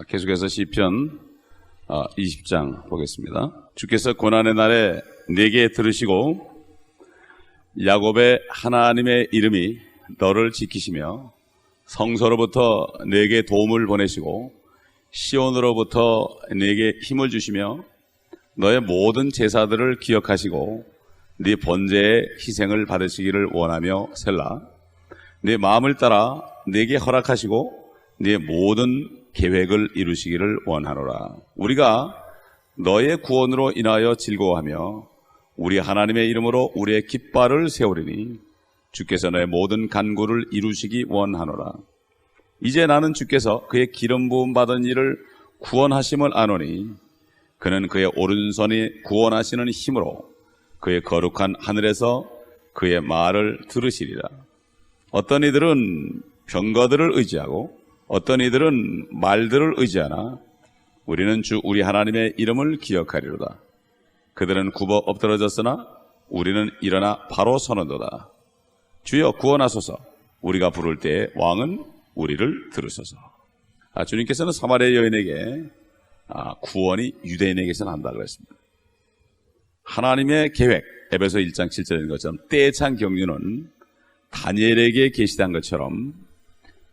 계속해서 시편 20장 보겠습니다. 주께서 고난의 날에 내게 들으시고 야곱의 하나님의 이름이 너를 지키시며 성소로부터 내게 도움을 보내시고 시온으로부터 내게 힘을 주시며 너의 모든 제사들을 기억하시고 네 번제의 희생을 받으시기를 원하며 셀라. 네 마음을 따라 내게 허락하시고 네 모든 계획을 이루시기를 원하노라. 우리가 너의 구원으로 인하여 즐거워하며 우리 하나님의 이름으로 우리의 깃발을 세우리니 주께서 너의 모든 간구를 이루시기 원하노라. 이제 나는 주께서 그의 기름 부음 받은 이를 구원하심을 아노니 그는 그의 오른손이 구원하시는 힘으로 그의 거룩한 하늘에서 그의 말을 들으시리라. 어떤 이들은 병거들을 의지하고 어떤 이들은 말들을 의지하나 우리는 주 우리 하나님의 이름을 기억하리로다. 그들은 굽어 엎드러졌으나 우리는 일어나 바로 서는도다. 주여 구원하소서. 우리가 부를 때에 왕은 우리를 들으소서. 주님께서는 사마리아 여인에게 구원이 유대인에게서 난다 그랬습니다. 하나님의 계획, 에베소 1장 7절인 것처럼 때에 찬 경륜은 다니엘에게 계시된 것처럼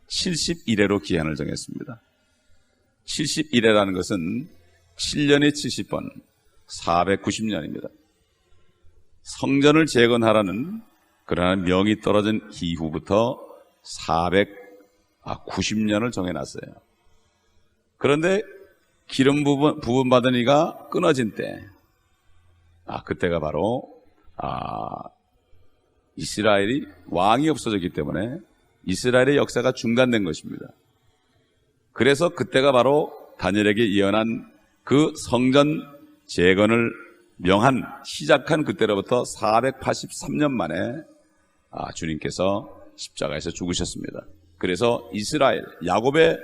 71회로 기한을 정했습니다. 71회라는 것은 7년에 70번, 490년입니다. 성전을 재건하라는 그러한 명이 떨어진 이후부터 490년을 정해놨어요. 그런데 기름 부분 받은 이가 끊어진 때, 그때가 바로 이스라엘이 왕이 없어졌기 때문에 이스라엘의 역사가 중단된 것입니다. 그래서 그때가 바로 다니엘에게 예언한 그 성전 재건을 시작한 그때로부터 483년 만에 주님께서 십자가에서 죽으셨습니다. 그래서 이스라엘, 야곱의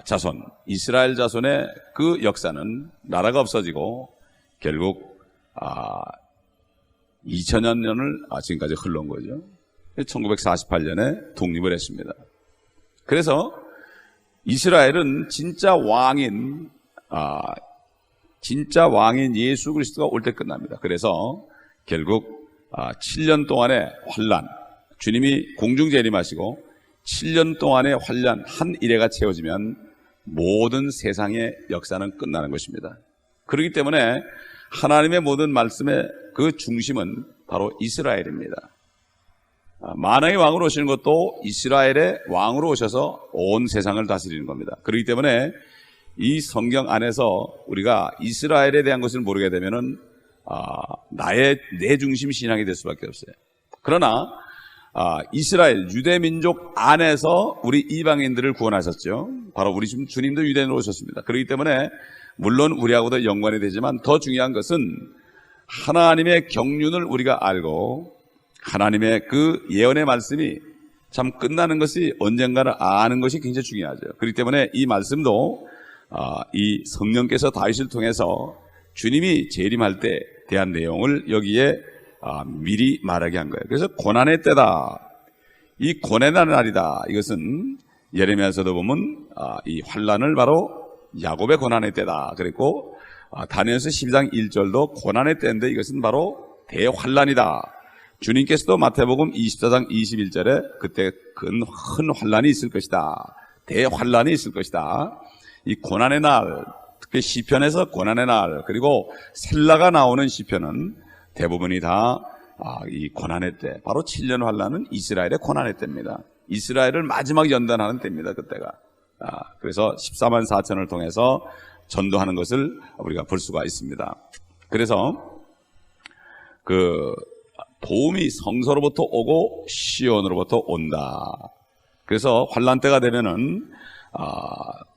자손, 이스라엘 자손의 그 역사는 나라가 없어지고 결국 2000여 년을 지금까지 흘러온 거죠. 1948년에 독립을 했습니다. 그래서 이스라엘은 진짜 왕인 예수 그리스도가 올 때 끝납니다. 그래서 결국 7년 동안의 환란, 주님이 공중 재림하시고 7년 동안의 환란 한 일회가 채워지면 모든 세상의 역사는 끝나는 것입니다. 그렇기 때문에 하나님의 모든 말씀의 그 중심은 바로 이스라엘입니다. 만왕의 왕으로 오시는 것도 이스라엘의 왕으로 오셔서 온 세상을 다스리는 겁니다. 그렇기 때문에 이 성경 안에서 우리가 이스라엘에 대한 것을 모르게 되면은 내 중심 신앙이 될 수밖에 없어요. 그러나 이스라엘 유대 민족 안에서 우리 이방인들을 구원하셨죠. 바로 우리 주님도 유대인으로 오셨습니다. 그렇기 때문에 물론 우리하고도 연관이 되지만 더 중요한 것은 하나님의 경륜을 우리가 알고 하나님의 그 예언의 말씀이 참 끝나는 것이 언젠가를 아는 것이 굉장히 중요하죠. 그렇기 때문에 이 말씀도 이 성령께서 다윗을 통해서 주님이 재림할 때 대한 내용을 여기에 미리 말하게 한 거예요. 그래서 고난의 때다. 이 고난의 날이다. 이것은 예레미야서도 보면 이 환란을 바로 야곱의 고난의 때다. 그랬고 다니엘서 12장 1절도 고난의 때인데 이것은 바로 대환란이다. 주님께서도 마태복음 24장 21절에 그때 큰 환란이 있을 것이다. 대환란이 있을 것이다. 이 고난의 날, 특히 시편에서 고난의 날, 그리고 셀라가 나오는 시편은 대부분이 다 이 고난의 때, 바로 7년 환란은 이스라엘의 고난의 때입니다. 이스라엘을 마지막 연단하는 때입니다. 그때가. 그래서 14만 4천을 통해서 전도하는 것을 우리가 볼 수가 있습니다. 그래서 도움이 성소로부터 오고 시온으로부터 온다. 그래서 환란 때가 되면은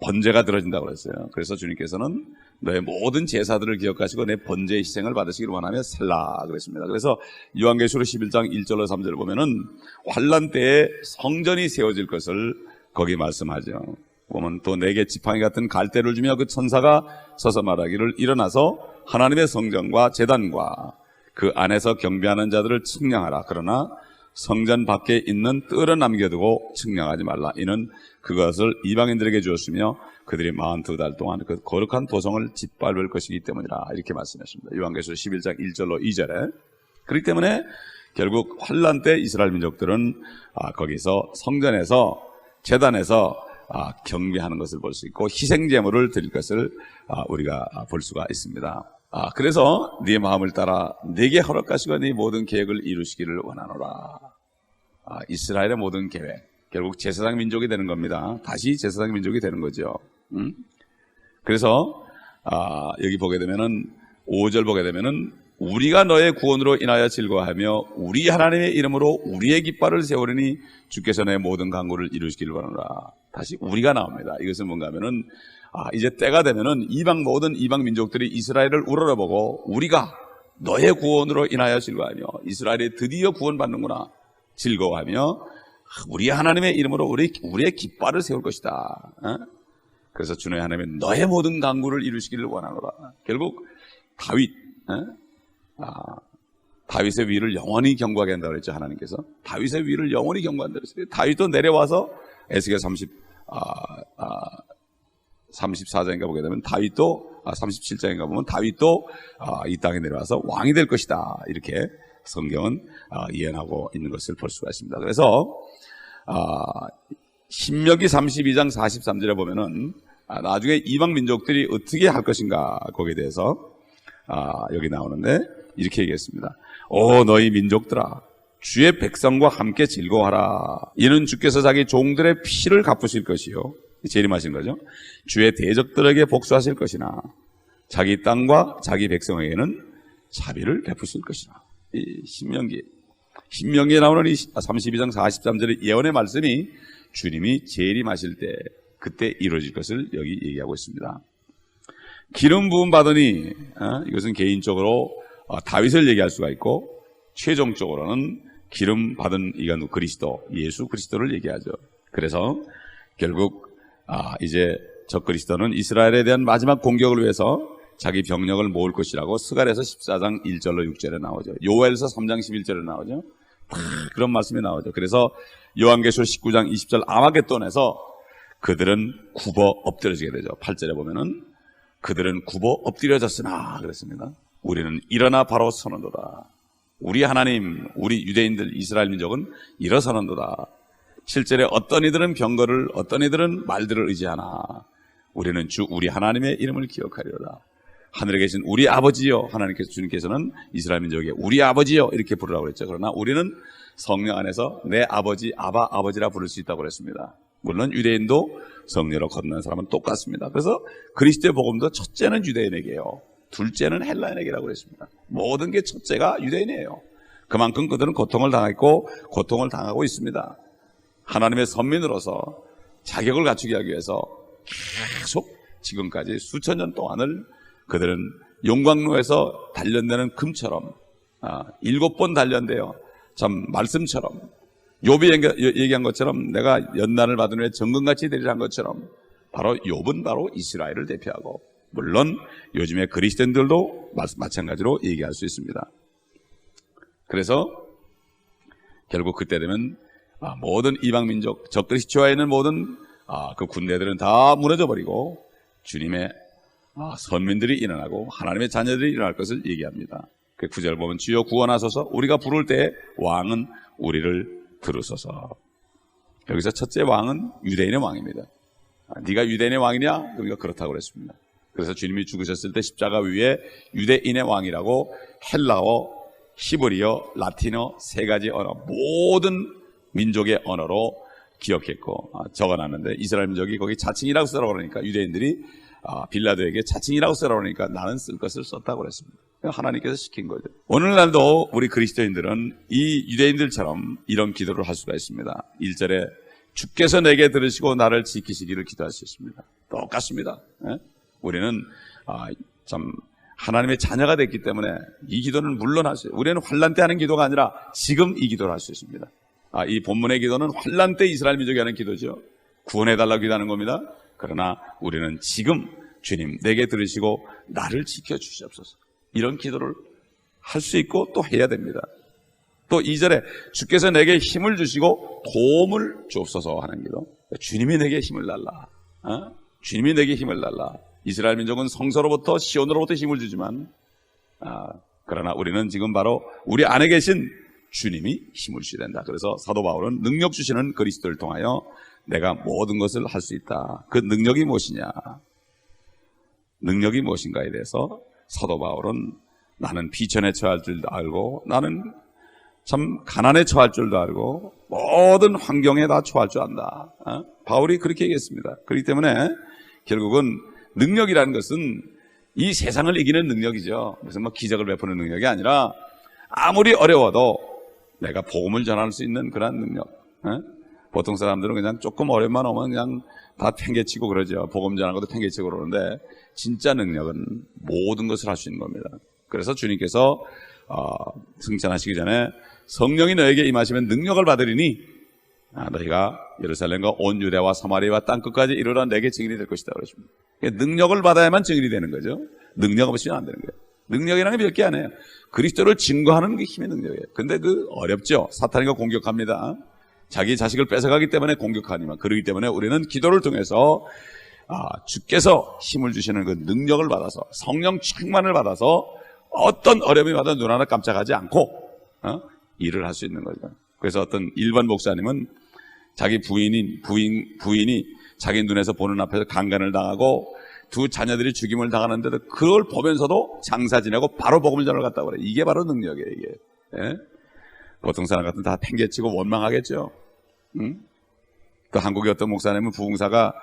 번제가 들어진다고 그랬어요. 그래서 주님께서는 너의 모든 제사들을 기억하시고 내 번제의 희생을 받으시기를 원하며 살라 그랬습니다. 그래서 요한계시록 11장 1절로 3절을 보면은 환란 때에 성전이 세워질 것을 거기 말씀하죠. 보면 또 내게 지팡이 같은 갈대를 주며 그 천사가 서서 말하기를 일어나서 하나님의 성전과 제단과 그 안에서 경배하는 자들을 측량하라. 그러나 성전 밖에 있는 뜰을 남겨두고 측량하지 말라. 이는 그것을 이방인들에게 주었으며 그들이 42달 동안 그 거룩한 도성을 짓밟을 것이기 때문이라. 이렇게 말씀했습니다. 요한계시록 11장 1절로 2절에. 그렇기 때문에 결국 환란 때 이스라엘 민족들은 거기서 성전에서 제단에서 경배하는 것을 볼 수 있고 희생 제물을 드릴 것을 우리가 볼 수가 있습니다. 그래서 네 마음을 따라 내게 허락하시고 네 모든 계획을 이루시기를 원하노라. 이스라엘의 모든 계획, 결국 제사장 민족이 되는 겁니다. 다시 제사장 민족이 되는 거죠. 그래서 여기 보게 되면은 5절 보게 되면은 우리가 너의 구원으로 인하여 즐거워하며 우리 하나님의 이름으로 우리의 깃발을 세우리니 주께서 내 모든 간구를 이루시기를 원하노라. 다시 우리가 나옵니다. 이것은 뭔가 하면은 이제 때가 되면은 모든 이방 민족들이 이스라엘을 우러러보고 우리가 너의 구원으로 인하여 즐거워하며 이스라엘이 드디어 구원받는구나 즐거워하며 우리 하나님의 이름으로 우리의 깃발을 세울 것이다. 그래서 주의 하나님의 너의 모든 간구를 이루시기를 원하노라. 결국 다윗의 위를 영원히 경고하게 한다고 그랬죠. 하나님께서 다윗의 위를 영원히 경고한다고 했어요. 다윗도 내려와서 에스겔 34장인가 보게 되면 다윗도 37장인가 보면 다윗도 이 땅에 내려와서 왕이 될 것이다. 이렇게 성경은 예언하고 있는 것을 볼 수가 있습니다. 그래서 신명기 32장 43절에 보면은 나중에 이방 민족들이 어떻게 할 것인가 거기에 대해서 여기 나오는데 이렇게 얘기했습니다. 오 너희 민족들아 주의 백성과 함께 즐거워하라. 이는 주께서 자기 종들의 피를 갚으실 것이요 재림하신 거죠. 주의 대적들에게 복수하실 것이나 자기 땅과 자기 백성에게는 자비를 베푸실 것이나. 이 신명기에 나오는 이 32장 43절의 예언의 말씀이 주님이 재림하실 때 그때 이루어질 것을 여기 얘기하고 있습니다. 기름 부음 받으니 이것은 개인적으로 다윗을 얘기할 수가 있고 최종적으로는 기름 받은 이가 그리스도 예수 그리스도를 얘기하죠. 그래서 결국 이제 저 그리스도는 이스라엘에 대한 마지막 공격을 위해서 자기 병력을 모을 것이라고 스가랴서 14장 1절로 6절에 나오죠. 요엘서 3장 11절에 나오죠. 그런 말씀이 나오죠. 그래서 요한계시록 19장 20절 아마겟돈에서 그들은 굽어 엎드려지게 되죠. 8절에 보면은 그들은 굽어 엎드려졌으나 그랬습니다. 우리는 일어나 바로 서는도다. 우리 하나님, 우리 유대인들, 이스라엘 민족은 일어서는도다. 7절에 어떤 이들은 병거를, 어떤 이들은 말들을 의지하나 우리는 주 우리 하나님의 이름을 기억하리로다. 하늘에 계신 우리 아버지여, 하나님께서 주님께서는 이스라엘 민족에게 우리 아버지여 이렇게 부르라고 그랬죠. 그러나 우리는 성령 안에서 내 아버지, 아버지라 부를 수 있다고 그랬습니다. 물론 유대인도 성령으로 거듭난 사람은 똑같습니다. 그래서 그리스도의 복음도 첫째는 유대인에게요, 둘째는 헬라인에게라고 그랬습니다. 모든 게 첫째가 유대인이에요. 그만큼 그들은 고통을 당했고 고통을 당하고 있습니다. 하나님의 선민으로서 자격을 갖추기 하기 위해서 계속 지금까지 수천 년 동안을 그들은 용광로에서 단련되는 금처럼 7번 단련돼요. 참 말씀처럼 욥이 얘기한 것처럼 내가 연단을 받은 후에 정금같이 되리란 것처럼 바로 욥은 바로 이스라엘을 대표하고 물론 요즘에 그리스도인들도 마찬가지로 얘기할 수 있습니다. 그래서 결국 그때 되면 모든 이방민족 적그리스도에 있는 모든 그 군대들은 다 무너져 버리고 주님의 선민들이 일어나고 하나님의 자녀들이 일어날 것을 얘기합니다. 그 9절 보면 주여 구원하소서 우리가 부를 때 왕은 우리를 들으소서. 여기서 첫째 왕은 유대인의 왕입니다. 네가 유대인의 왕이냐? 그러니까 그렇다고 그랬습니다. 그래서 주님이 죽으셨을 때 십자가 위에 유대인의 왕이라고 헬라어, 히브리어, 라틴어 세 가지 언어 모든 민족의 언어로 기억했고 적어놨는데 이스라엘 민족이 거기 자칭이라고 쓰라고 그러니까 유대인들이 빌라도에게 자칭이라고 쓰라고 그러니까 나는 쓸 것을 썼다고 그랬습니다. 하나님께서 시킨 거죠. 오늘날도 우리 그리스도인들은 이 유대인들처럼 이런 기도를 할 수가 있습니다. 1절에 주께서 내게 들으시고 나를 지키시기를 기도할 수 있습니다. 똑같습니다. 우리는 참 하나님의 자녀가 됐기 때문에 이 기도는 물론 할 수 있어요. 우리는 환난 때 하는 기도가 아니라 지금 이 기도를 할 수 있습니다. 이 본문의 기도는 환난 때 이스라엘 민족이 하는 기도죠. 구원해달라고 기도하는 겁니다. 그러나 우리는 지금 주님 내게 들으시고 나를 지켜주시옵소서 이런 기도를 할 수 있고 또 해야 됩니다. 또 2절에 주께서 내게 힘을 주시고 도움을 주옵소서 하는 기도. 주님이 내게 힘을 달라. 주님이 내게 힘을 달라. 이스라엘 민족은 성서로부터 시온으로부터 힘을 주지만 그러나 우리는 지금 바로 우리 안에 계신 주님이 힘을 주셔야 된다. 그래서 사도 바울은 능력 주시는 그리스도를 통하여 내가 모든 것을 할 수 있다. 그 능력이 무엇이냐? 능력이 무엇인가에 대해서 사도 바울은 나는 비천에 처할 줄도 알고 나는 참 가난에 처할 줄도 알고 모든 환경에 다 처할 줄 안다. 바울이 그렇게 얘기했습니다. 그렇기 때문에 결국은 능력이라는 것은 이 세상을 이기는 능력이죠. 무슨 뭐 기적을 베푸는 능력이 아니라 아무리 어려워도 내가 복음을 전할 수 있는 그런 능력. 보통 사람들은 그냥 조금 어려움만 오면 그냥 다 팽개치고 그러죠. 복음 전하는 것도 팽개치고 그러는데 진짜 능력은 모든 것을 할 수 있는 겁니다. 그래서 주님께서 승천하시기 전에 성령이 너에게 임하시면 능력을 받으리니 너희가 예루살렘과 온 유대와 사마리아와 땅끝까지 이르러 내게 증인이 될 것이다 그러십니다. 능력을 받아야만 증인이 되는 거죠. 능력 없이는 안 되는 거예요. 능력이라는 게 몇 개 아니에요. 그리스도를 증거하는 게 힘의 능력이에요. 근데 그 어렵죠. 사탄이 공격합니다. 자기 자식을 뺏어가기 때문에 공격하니만 그러기 때문에 우리는 기도를 통해서 주께서 힘을 주시는 그 능력을 받아서 성령 충만을 받아서 어떤 어려움이 와도 눈 하나 깜짝하지 않고 일을 할 수 있는 거죠. 그래서 어떤 일반 목사님은 자기 부인이 자기 눈에서 보는 앞에서 강간을 당하고 두 자녀들이 죽임을 당하는데도 그걸 보면서도 장사 지내고 바로 복음을 전하러 갔다고 그래요. 이게 바로 능력이에요. 이게. 예? 보통 사람 같은 다 팽개치고 원망하겠죠. 또 한국의 어떤 목사님은 부흥사가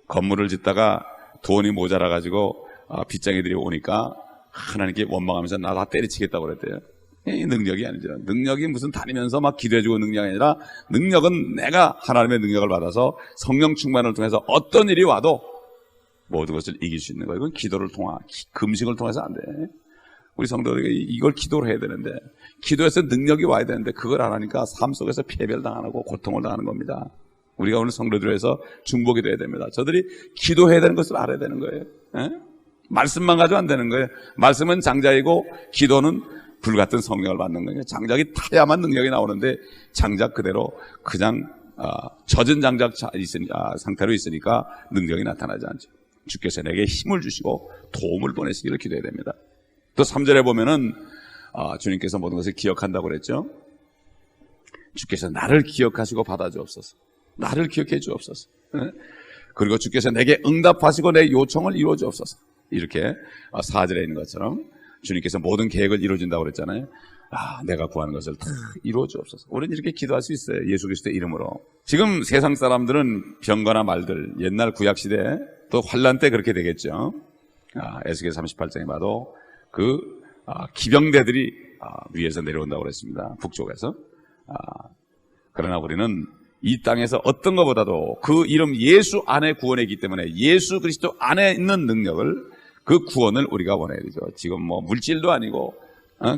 건물을 짓다가 돈이 모자라 가지고 빚쟁이들이 오니까 하나님께 원망하면서 나 다 때리치겠다고 그랬대요. 이 능력이 아니죠. 능력이 무슨 다니면서 막 기도해주고 능력이 아니라 능력은 내가 하나님의 능력을 받아서 성령 충만을 통해서 어떤 일이 와도 모든 것을 이길 수 있는 거예요. 이건 기도를 통한 금식을 통해서 안 돼. 우리 성도들에게 이걸 기도를 해야 되는데 기도해서 능력이 와야 되는데 그걸 안 하니까 삶 속에서 패배를 당하고 고통을 당하는 겁니다. 우리가 오늘 성도들을 위해서 중보기 돼야 됩니다. 저들이 기도해야 되는 것을 알아야 되는 거예요. 에? 말씀만 가지고 안 되는 거예요. 말씀은 장작이고 기도는 불같은 성령을 받는 거예요. 장작이 타야만 능력이 나오는데 장작 그대로 그냥 젖은 장작 상태로 있으니까 능력이 나타나지 않죠. 주께서 내게 힘을 주시고 도움을 보내시기를 기도해야 됩니다. 또 3절에 보면은 주님께서 모든 것을 기억한다고 그랬죠. 주께서 나를 기억하시고 받아주옵소서. 나를 기억해 주옵소서. 그리고 주께서 내게 응답하시고 내 요청을 이루어 주옵소서. 이렇게 4절에 있는 것처럼 주님께서 모든 계획을 이루어준다고 그랬잖아요. 내가 구하는 것을 다 이루어 주옵소서. 우리는 이렇게 기도할 수 있어요. 예수 그리스도의 이름으로. 지금 세상 사람들은 병거나 말들, 옛날 구약시대 또 환란 때 그렇게 되겠죠. 에스겔 38장에 봐도 그 기병대들이 위에서 내려온다고 그랬습니다. 북쪽에서. 그러나 우리는 이 땅에서 어떤 것보다도 그 이름 예수 안에 구원이 있기 때문에 예수 그리스도 안에 있는 능력을 그 구원을 우리가 원해야 되죠. 지금 뭐 물질도 아니고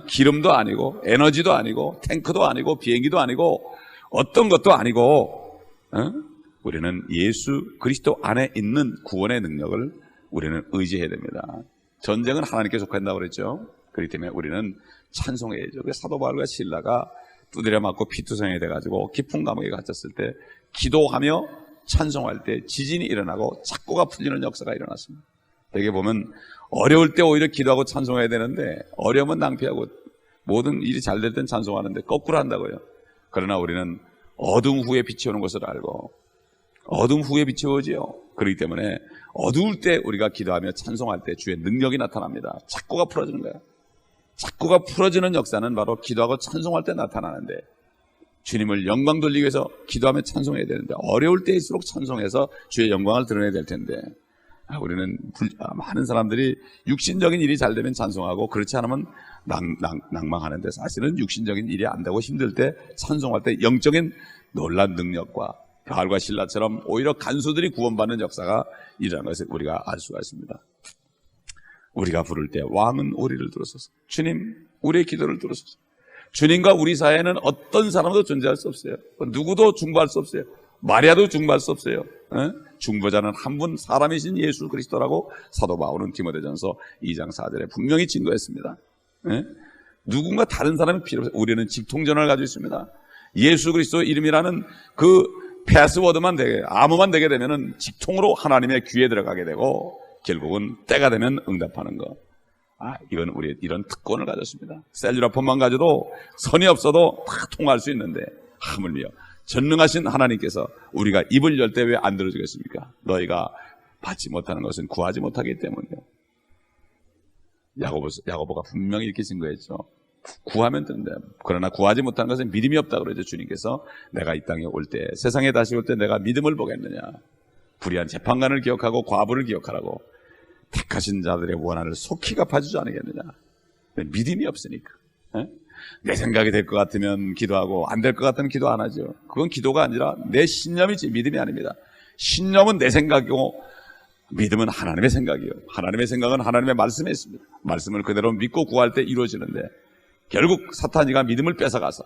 기름도 아니고 에너지도 아니고 탱크도 아니고 비행기도 아니고 어떤 것도 아니고 우리는 예수 그리스도 안에 있는 구원의 능력을 우리는 의지해야 됩니다. 전쟁은 하나님께 속한다고 그랬죠. 그렇기 때문에 우리는 찬송해야죠. 사도 바울과 실라가 두드려 맞고 피투성이 돼가지고 깊은 감옥에 갇혔을 때 기도하며 찬송할 때 지진이 일어나고 착고가 풀리는 역사가 일어났습니다. 되게 보면 어려울 때 오히려 기도하고 찬송해야 되는데 어려움은 낭비하고 모든 일이 잘 될 땐 찬송하는데 거꾸로 한다고요. 그러나 우리는 어둠 후에 빛이 오는 것을 알고 어둠 후에 빛이 오지요. 그렇기 때문에 어두울 때 우리가 기도하며 찬송할 때 주의 능력이 나타납니다. 착고가 풀어지는 거예요. 착고가 풀어지는 역사는 바로 기도하고 찬송할 때 나타나는데 주님을 영광 돌리기 위해서 기도하며 찬송해야 되는데 어려울 때일수록 찬송해서 주의 영광을 드러내야 될 텐데 우리는 많은 사람들이 육신적인 일이 잘 되면 찬송하고 그렇지 않으면 낭망하는데 사실은 육신적인 일이 안 되고 힘들 때 찬송할 때 영적인 놀란 능력과 바울과 실라처럼 오히려 간수들이 구원받는 역사가 일어나는 것을 우리가 알 수가 있습니다. 우리가 부를 때 왕은 우리를 들어서서 주님 우리의 기도를 들어서서 주님과 우리 사이에는 어떤 사람도 존재할 수 없어요. 누구도 중보할 수 없어요. 마리아도 중보할 수 없어요. 중보자는 한 분 사람이신 예수 그리스도라고 사도 바울은 디모데전서 2장 4절에 분명히 증거했습니다. 누군가 다른 사람이 필요 없어요. 우리는 직통전화를 가지고 있습니다. 예수 그리스도 이름이라는 그 패스워드만 되게, 암호만 되게 되면은 직통으로 하나님의 귀에 들어가게 되고 결국은 때가 되면 응답하는 거. 이건 우리 이런 특권을 가졌습니다. 셀룰라폰만 가져도 선이 없어도 다 통할 수 있는데 하물며 전능하신 하나님께서 우리가 입을 열 때 왜 안 들어주겠습니까? 너희가 받지 못하는 것은 구하지 못하기 때문이요. 야고보가 분명히 이렇게 증거했죠. 구하면 된다. 그러나 구하지 못하는 것은 믿음이 없다 그러죠. 주님께서 내가 이 땅에 올 때, 세상에 다시 올 때 내가 믿음을 보겠느냐. 불의한 재판관을 기억하고 과부를 기억하라고. 택하신 자들의 원한을 속히 갚아주지 않겠느냐. 믿음이 없으니까. 내 생각이 될 것 같으면 기도하고 안 될 것 같으면 기도 안 하죠. 그건 기도가 아니라 내 신념이지 믿음이 아닙니다. 신념은 내 생각이고 믿음은 하나님의 생각이요. 하나님의 생각은 하나님의 말씀에 있습니다. 말씀을 그대로 믿고 구할 때 이루어지는데 결국 사탄이가 믿음을 뺏어가서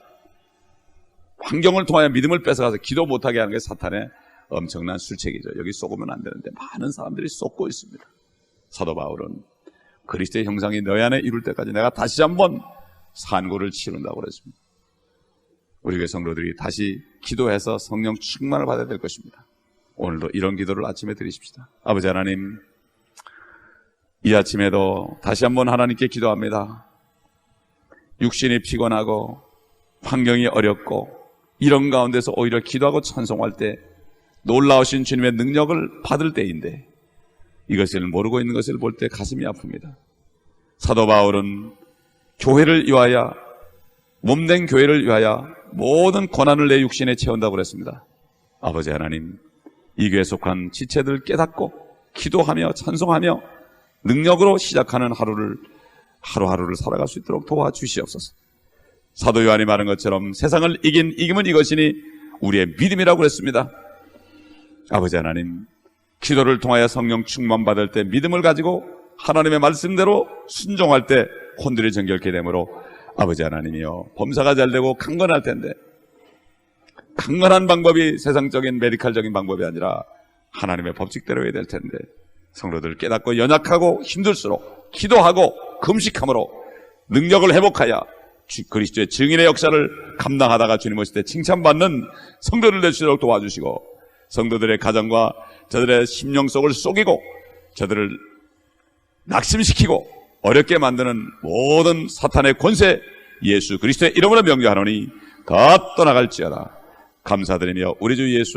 환경을 통하여 믿음을 뺏어가서 기도 못하게 하는 게 사탄의 엄청난 술책이죠. 여기 속으면 안 되는데 많은 사람들이 속고 있습니다. 사도 바울은 그리스도의 형상이 너희 안에 이룰 때까지 내가 다시 한번 산고를 치른다고 그랬습니다. 우리 교회 성도들이 다시 기도해서 성령 충만을 받아야 될 것입니다. 오늘도 이런 기도를 아침에 드리십시다. 아버지 하나님, 이 아침에도 다시 한번 하나님께 기도합니다. 육신이 피곤하고 환경이 어렵고 이런 가운데서 오히려 기도하고 찬송할 때 놀라우신 주님의 능력을 받을 때인데 이것을 모르고 있는 것을 볼 때 가슴이 아픕니다. 사도 바울은 교회를 위하여, 몸된 교회를 위하여 모든 고난을 내 육신에 채운다고 그랬습니다. 아버지 하나님, 이 교회에 속한 지체들 깨닫고 기도하며 찬송하며 능력으로 시작하는 하루하루를 살아갈 수 있도록 도와주시옵소서. 사도 요한이 말한 것처럼 세상을 이긴 이김은 이것이니 우리의 믿음이라고 그랬습니다. 아버지 하나님, 기도를 통하여 성령 충만 받을 때 믿음을 가지고 하나님의 말씀대로 순종할 때 혼들이 정결케 되므로 아버지 하나님이여, 범사가 잘 되고 강건할 텐데 강건한 방법이 세상적인 메디칼적인 방법이 아니라 하나님의 법칙대로 해야 될 텐데 성도들 깨닫고 연약하고 힘들수록 기도하고 금식함으로 능력을 회복하여 그리스도의 증인의 역사를 감당하다가 주님 오실 때 칭찬받는 성도들 되시도록 도와주시고 성도들의 가정과 저들의 심령 속을 속이고 저들을 낙심시키고 어렵게 만드는 모든 사탄의 권세 예수 그리스도의 이름으로 명령하노니 다 떠나갈지어다. 감사드리며 우리 주 예수